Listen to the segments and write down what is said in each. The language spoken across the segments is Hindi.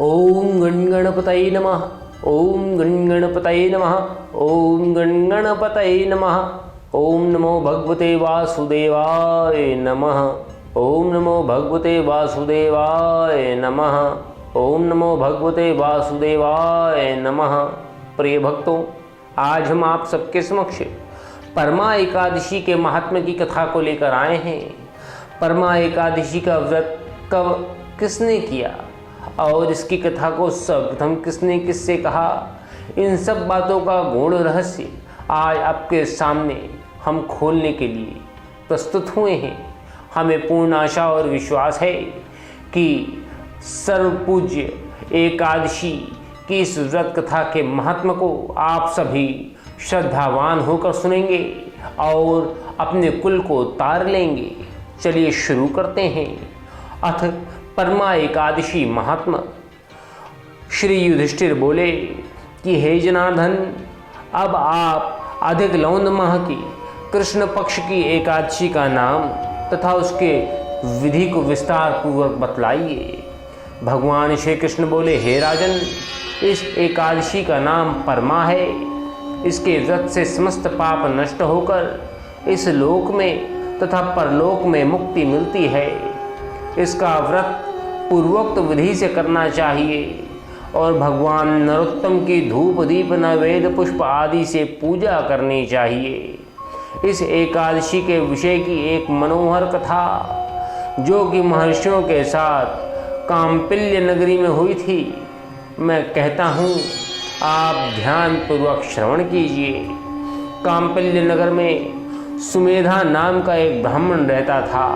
ओम गणगणपतये नमः। ओम गणगणपतये नमः। ओम गणगणपतये नमः। ओम नमो भगवते वासुदेवाय नमः। ओम नमो भगवते वासुदेवाय नमः। ओम नमो भगवते वासुदेवाय नमः। प्रिय भक्तों, आज हम आप सबके समक्ष परमा एकादशी के महात्म्य की कथा को लेकर आए हैं। परमा एकादशी का व्रत कब किसने किया और इसकी कथा को सर्वप्रथम किसने किससे कहा, इन सब बातों का गूढ़ रहस्य आज आपके सामने हम खोलने के लिए प्रस्तुत हुए हैं। हमें पूर्ण आशा और विश्वास है कि सर्वपूज्य एकादशी की इस व्रत कथा के महात्म को आप सभी श्रद्धावान होकर सुनेंगे और अपने कुल को तार लेंगे। चलिए शुरू करते हैं। अथ परमा एकादशी महात्मा। श्री युधिष्ठिर बोले कि हे जनार्दन, अब आप अधिक लौंद माह की कृष्ण पक्ष की एकादशी का नाम तथा उसके विधि को विस्तार पूर्वक बतलाइए। भगवान श्री कृष्ण बोले, हे राजन, इस एकादशी का नाम परमा है। इसके व्रत से समस्त पाप नष्ट होकर इस लोक में तथा परलोक में मुक्ति मिलती है। इसका व्रत पूर्वोक्त विधि से करना चाहिए और भगवान नरोत्तम की धूप दीप नैवेद्य पुष्प आदि से पूजा करनी चाहिए। इस एकादशी के विषय की एक मनोहर कथा जो कि महर्षियों के साथ काम्पिल्य नगरी में हुई थी, मैं कहता हूँ आप ध्यान पूर्वक श्रवण कीजिए। काम्पिल्य नगर में सुमेधा नाम का एक ब्राह्मण रहता था।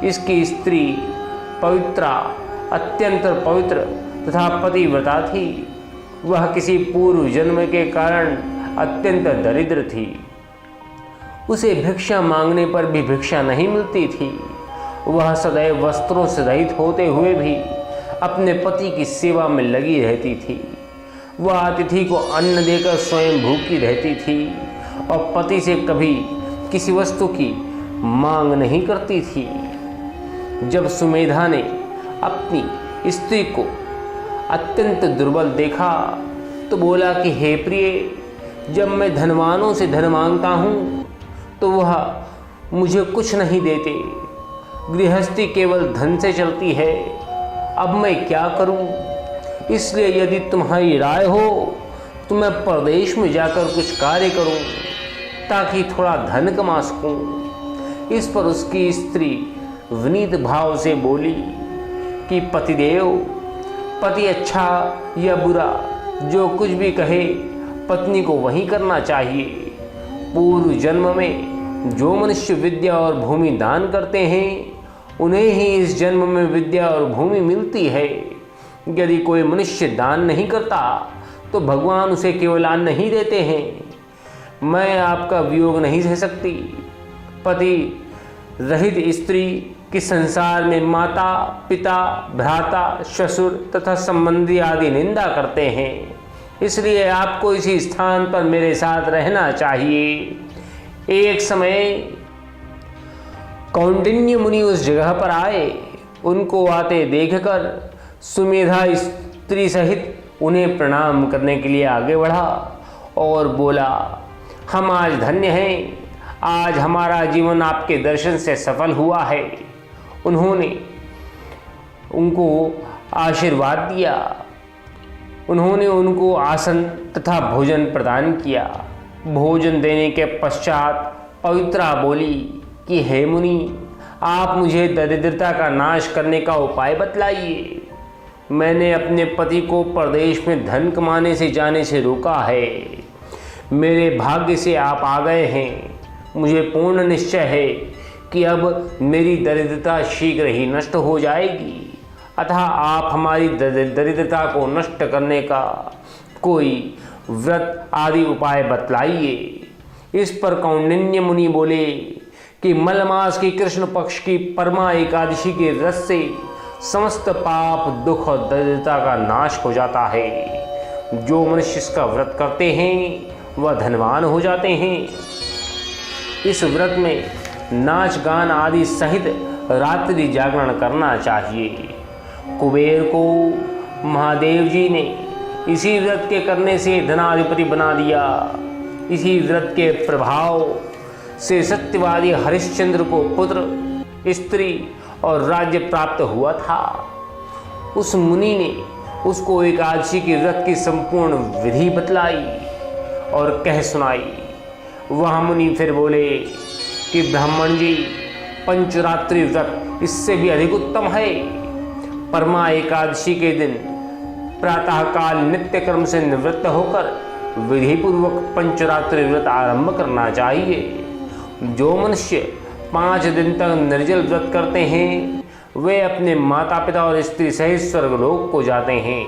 इसकी स्त्री पवित्रा, अत्यंत पवित्र तथा पतिव्रता थी। वह किसी पूर्व जन्म के कारण अत्यंत दरिद्र थी। उसे भिक्षा मांगने पर भी भिक्षा नहीं मिलती थी। वह सदैव वस्त्रों से रहित होते हुए भी अपने पति की सेवा में लगी रहती थी। वह अतिथि को अन्न देकर स्वयं भूखी रहती थी और पति से कभी किसी वस्तु की मांग नहीं करती थी। जब सुमेधा ने अपनी स्त्री को अत्यंत दुर्बल देखा तो बोला कि हे प्रिय, जब मैं धनवानों से धन मांगता हूँ तो वह मुझे कुछ नहीं देते। गृहस्थी केवल धन से चलती है। अब मैं क्या करूँ? इसलिए यदि तुम्हारी राय हो तो मैं परदेश में जाकर कुछ कार्य करूँ ताकि थोड़ा धन कमा सकूँ। इस पर उसकी स्त्री विनीत भाव से बोली कि पतिदेव, पति अच्छा या बुरा जो कुछ भी कहे पत्नी को वही करना चाहिए। पूर्व जन्म में जो मनुष्य विद्या और भूमि दान करते हैं उन्हें ही इस जन्म में विद्या और भूमि मिलती है। यदि कोई मनुष्य दान नहीं करता तो भगवान उसे केवल अन्न नहीं देते हैं। मैं आपका वियोग नहीं सह सकती। पति रहित स्त्री की संसार में माता, पिता, भ्राता, ससुर तथा संबंधी आदि निंदा करते हैं। इसलिए आपको इसी स्थान पर मेरे साथ रहना चाहिए। एक समय कौंडिन्य मुनि उस जगह पर आए। उनको आते देखकर सुमेधा स्त्री सहित उन्हें प्रणाम करने के लिए आगे बढ़ा और बोला, हम आज धन्य हैं। आज हमारा जीवन आपके दर्शन से सफल हुआ है। उन्होंने उनको आशीर्वाद दिया। उन्होंने उनको आसन तथा भोजन प्रदान किया। भोजन देने के पश्चात पवित्रा बोली कि हे मुनि, आप मुझे दरिद्रता का नाश करने का उपाय बतलाइए। मैंने अपने पति को परदेश में धन कमाने से जाने से रोका है। मेरे भाग्य से आप आ गए हैं। मुझे पूर्ण निश्चय है कि अब मेरी दरिद्रता शीघ्र ही नष्ट हो जाएगी। अतः आप हमारी दरिद्रता को नष्ट करने का कोई व्रत आदि उपाय बतलाइए। इस पर कौंडिन्य मुनि बोले कि मलमास की कृष्ण पक्ष की परमा एकादशी के व्रत से समस्त पाप, दुख और दरिद्रता का नाश हो जाता है। जो मनुष्य इसका व्रत करते हैं वह धनवान हो जाते हैं। इस व्रत में नाच गान आदि सहित रात्रि जागरण करना चाहिए। कुबेर को महादेव जी ने इसी व्रत के करने से धनाधिपति बना दिया। इसी व्रत के प्रभाव से सत्यवादी हरिश्चंद्र को पुत्र, स्त्री और राज्य प्राप्त हुआ था। उस मुनि ने उसको एकादशी के व्रत की संपूर्ण विधि बतलाई और कह सुनाई। वह मुनि फिर बोले कि ब्राह्मण जी, पंचरात्रि व्रत इससे भी अधिक उत्तम है। परमा एकादशी के दिन प्रातःकाल नित्य कर्म से निवृत्त होकर विधि पूर्वक पंचरात्रि व्रत आरंभ करना चाहिए। जो मनुष्य 5 दिन तक निर्जल व्रत करते हैं वे अपने माता पिता और स्त्री सहित स्वर्गलोक को जाते हैं।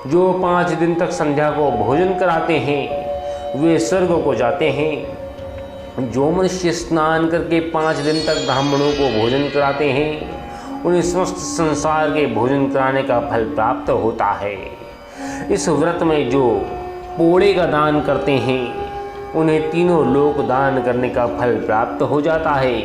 जो 5 दिन तक संध्या को भोजन कराते हैं वे स्वर्ग को जाते हैं। जो मनुष्य स्नान करके 5 दिन तक ब्राह्मणों को भोजन कराते हैं उन्हें समस्त संसार के भोजन कराने का फल प्राप्त होता है। इस व्रत में जो पोड़े का दान करते हैं उन्हें तीनों लोक दान करने का फल प्राप्त हो जाता है।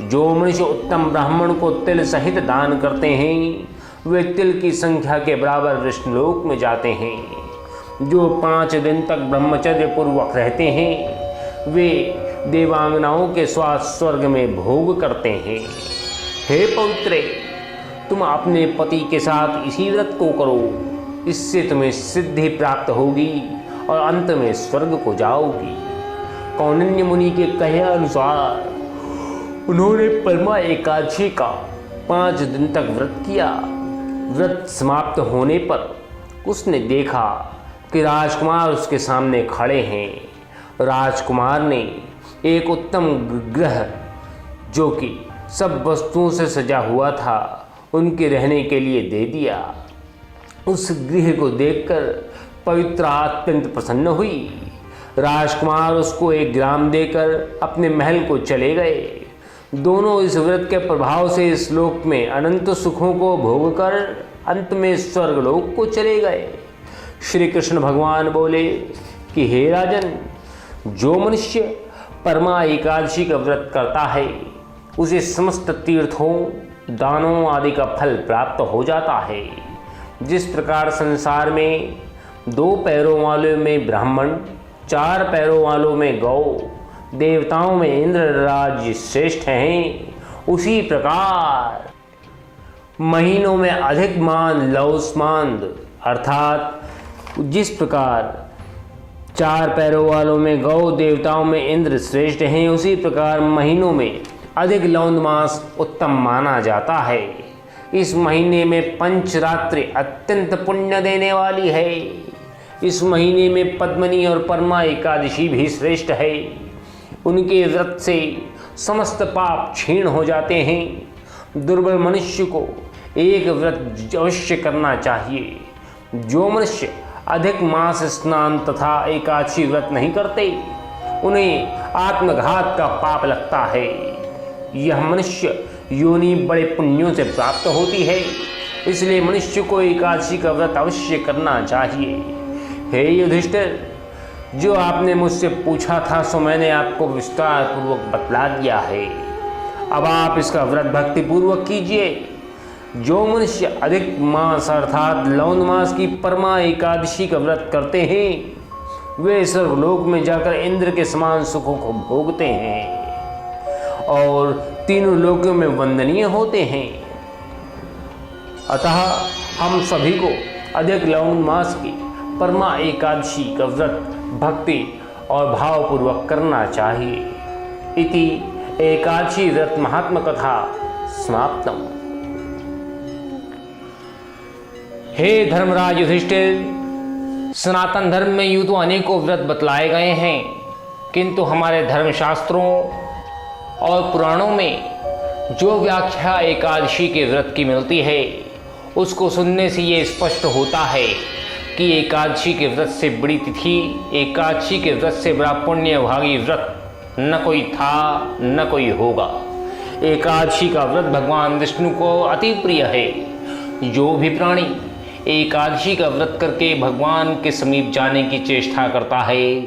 जो मनुष्य उत्तम ब्राह्मण को तिल सहित दान करते हैं वे तिल की संख्या के बराबर विष्णुलोक में जाते हैं। जो 5 दिन तक ब्रह्मचर्य पूर्वक रहते हैं वे देवांगनाओं के साथ स्वर्ग में भोग करते हैं। हे पवित्रे, तुम अपने पति के साथ इसी व्रत को करो, इससे तुम्हें सिद्धि प्राप्त होगी और अंत में स्वर्ग को जाओगी। कौंडिन्य मुनि के कहे अनुसार उन्होंने परमा एकादशी का 5 दिन तक व्रत किया। व्रत समाप्त होने पर उसने देखा कि राजकुमार उसके सामने खड़े हैं। राजकुमार ने एक उत्तम गृह जो कि सब वस्तुओं से सजा हुआ था उनके रहने के लिए दे दिया। उस गृह को देखकर पवित्रा अत्यंत प्रसन्न हुई। राजकुमार उसको एक ग्राम देकर अपने महल को चले गए। दोनों इस व्रत के प्रभाव से इस लोक में अनंत सुखों को भोग कर अंत में स्वर्गलोक को चले गए। श्री कृष्ण भगवान बोले कि हे राजन, जो मनुष्य परमा एकादशी का व्रत करता है उसे समस्त तीर्थों, दानों आदि का फल प्राप्त हो जाता है। जिस प्रकार संसार में 2 पैरों वालों में ब्राह्मण, 4 पैरों वालों में गौ, देवताओं में इंद्र राज्य श्रेष्ठ हैं, उसी प्रकार महीनों में अधिक मान लौस्मांद, अर्थात जिस प्रकार 4 पैरों वालों में गौ, देवताओं में इंद्र श्रेष्ठ हैं, उसी प्रकार महीनों में अधिक लौंद मास उत्तम माना जाता है। इस महीने में पंचरात्रि अत्यंत पुण्य देने वाली है। इस महीने में पद्मनी और परमा एकादशी भी श्रेष्ठ है। उनके व्रत से समस्त पाप क्षीण हो जाते हैं। दुर्बल मनुष्य को एक व्रत अवश्य करना चाहिए। जो मनुष्य अधिक मास स्नान तथा एकादशी व्रत नहीं करते उन्हें आत्मघात का पाप लगता है। यह मनुष्य योनि बड़े पुण्यों से प्राप्त होती है, इसलिए मनुष्य को एकादशी का व्रत अवश्य करना चाहिए। हे युधिष्ठिर, जो आपने मुझसे पूछा था सो मैंने आपको विस्तार पूर्वक बतला दिया है। अब आप इसका व्रत भक्ति पूर्वक कीजिए। जो मनुष्य अधिक मास अर्थात लौंद मास की परमा एकादशी का व्रत करते हैं वे स्वर्गलोक में जाकर इंद्र के समान सुखों को भोगते हैं और तीनों लोकों में वंदनीय होते हैं। अतः हम सभी को अधिक लौंग मास की परमा एकादशी का व्रत भक्ति और भावपूर्वक करना चाहिए। इति एकादशी व्रत महात्म कथा समाप्तम। हे धर्मराज युधिष्ठिर, सनातन धर्म में यूं तो अनेकों व्रत बतलाए गए हैं, किंतु हमारे धर्मशास्त्रों और पुराणों में जो व्याख्या एकादशी के व्रत की मिलती है उसको सुनने से ये स्पष्ट होता है कि एकादशी के व्रत से बड़ी तिथि, एकादशी के व्रत से बड़ा पुण्यभागी व्रत न कोई था न कोई होगा। एकादशी का व्रत भगवान विष्णु को अति प्रिय है। जो भी प्राणी एकादशी का व्रत करके भगवान के समीप जाने की चेष्टा करता है,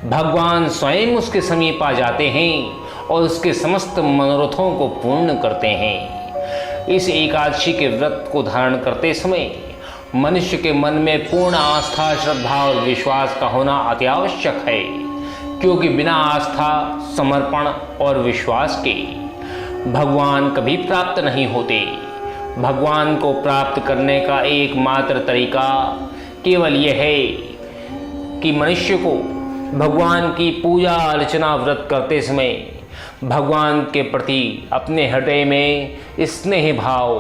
भगवान स्वयं उसके समीप आ जाते हैं और उसके समस्त मनोरथों को पूर्ण करते हैं। इस एकादशी के व्रत को धारण करते समय मनुष्य के मन में पूर्ण आस्था, श्रद्धा और विश्वास का होना अति आवश्यक है, क्योंकि बिना आस्था, समर्पण और विश्वास के भगवान कभी प्राप्त नहीं होते। भगवान को प्राप्त करने का एकमात्र तरीका केवल यह है कि मनुष्य को भगवान की पूजा अर्चना व्रत करते समय भगवान के प्रति अपने हृदय में स्नेह भाव,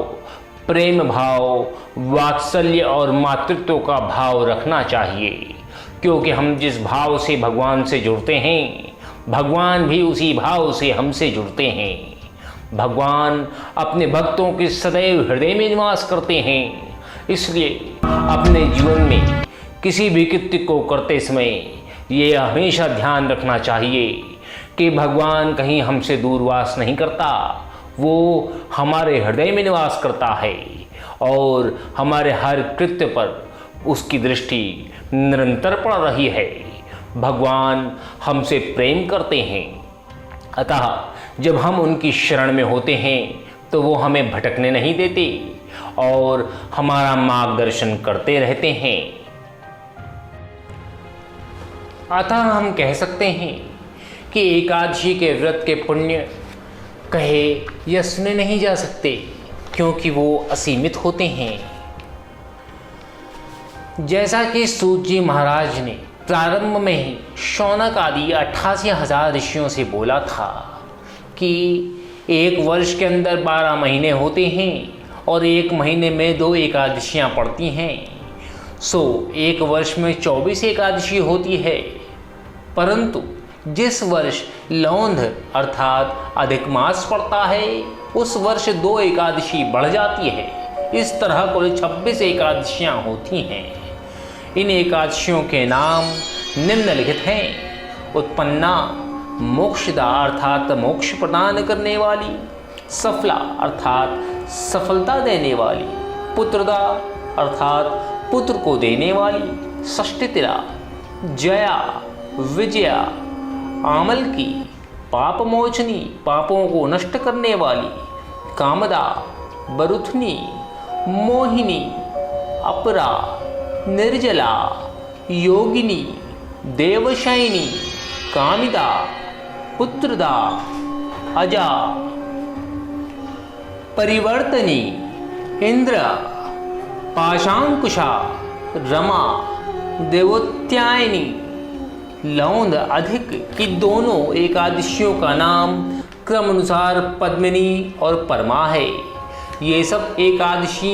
प्रेम भाव, वात्सल्य और मातृत्व का भाव रखना चाहिए, क्योंकि हम जिस भाव से भगवान से जुड़ते हैं, भगवान भी उसी भाव से हमसे जुड़ते हैं। भगवान अपने भक्तों के सदैव हृदय में निवास करते हैं। इसलिए अपने जीवन में किसी भी कृत्य को करते समय ये हमेशा ध्यान रखना चाहिए कि भगवान कहीं हमसे दूर वास नहीं करता, वो हमारे हृदय में निवास करता है और हमारे हर कृत्य पर उसकी दृष्टि निरंतर पड़ रही है। भगवान हमसे प्रेम करते हैं, अतः जब हम उनकी शरण में होते हैं तो वो हमें भटकने नहीं देते और हमारा मार्गदर्शन करते रहते हैं। अतः हम कह सकते हैं कि एकादशी के व्रत के पुण्य कहे या सुने नहीं जा सकते, क्योंकि वो असीमित होते हैं। जैसा कि सूत जी महाराज ने प्रारंभ में ही शौनक आदि 88,000 ऋषियों से बोला था कि एक वर्ष के अंदर 12 महीने होते हैं और एक महीने में 2 एकादशियाँ पड़ती हैं, सो एक वर्ष में 24 एकादशी होती है। परंतु जिस वर्ष लौंध अर्थात अधिक मास पड़ता है, उस वर्ष 2 एकादशी बढ़ जाती है। इस तरह कुल 26 एकादशियाँ होती हैं। इन एकादशियों के नाम निम्नलिखित हैं: उत्पन्ना, मोक्षदा अर्थात मोक्ष प्रदान करने वाली, सफला अर्थात सफलता देने वाली, पुत्रदा अर्थात पुत्र को देने वाली, षष्ठितिरा, जया, विजया, आमल की, पाप मोचनी पापों को नष्ट करने वाली, कामदा, बरुथनी, मोहिनी, अपरा, निर्जला, योगिनी, देवशयनी, कामिदा, पुत्रदा, अजा, परिवर्तनी, इंद्र, पाशांकुशा, रमा, देवोत्यायनी, लौंद अधिक की दोनों एकादशियों का नाम क्रमानुसार पद्मिनी और परमा है। ये सब एकादशी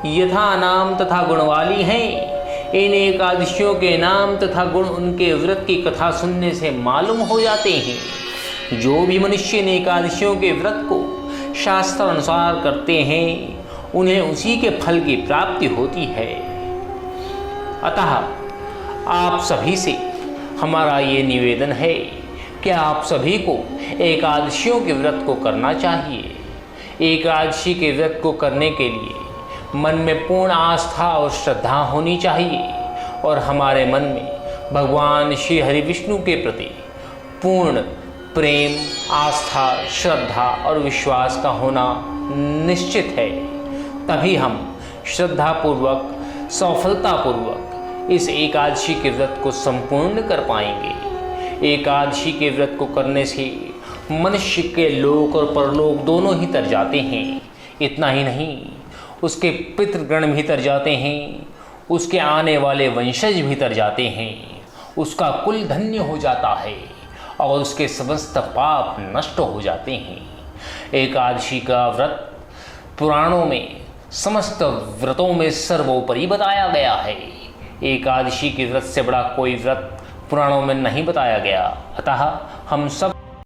यथा नाम तथा गुण वाली हैं। इन एकादशियों के नाम तथा गुण उनके व्रत की कथा सुनने से मालूम हो जाते हैं। जो भी मनुष्य इन एकादशियों के व्रत को शास्त्र अनुसार करते हैं, उन्हें उसी के फल की प्राप्ति होती है। अतः आप सभी से हमारा ये निवेदन है कि आप सभी को एकादशियों के व्रत को करना चाहिए। एकादशी के व्रत को करने के लिए मन में पूर्ण आस्था और श्रद्धा होनी चाहिए और हमारे मन में भगवान श्री हरि विष्णु के प्रति पूर्ण प्रेम, आस्था, श्रद्धा और विश्वास का होना निश्चित है। तभी हम श्रद्धापूर्वक, सफलतापूर्वक इस एकादशी के व्रत को संपूर्ण कर पाएंगे। एकादशी के व्रत को करने से मनुष्य के लोक और परलोक दोनों ही तर जाते हैं। इतना ही नहीं, उसके पितृगण भी तर जाते हैं, उसके आने वाले वंशज भी तर जाते हैं, उसका कुल धन्य हो जाता है और उसके समस्त पाप नष्ट हो जाते हैं। एकादशी का व्रत पुराणों में समस्त व्रतों में सर्वोपरि बताया गया है। एकादशी के व्रत से बड़ा कोई व्रत पुराणों में नहीं बताया गया। अतः हम सब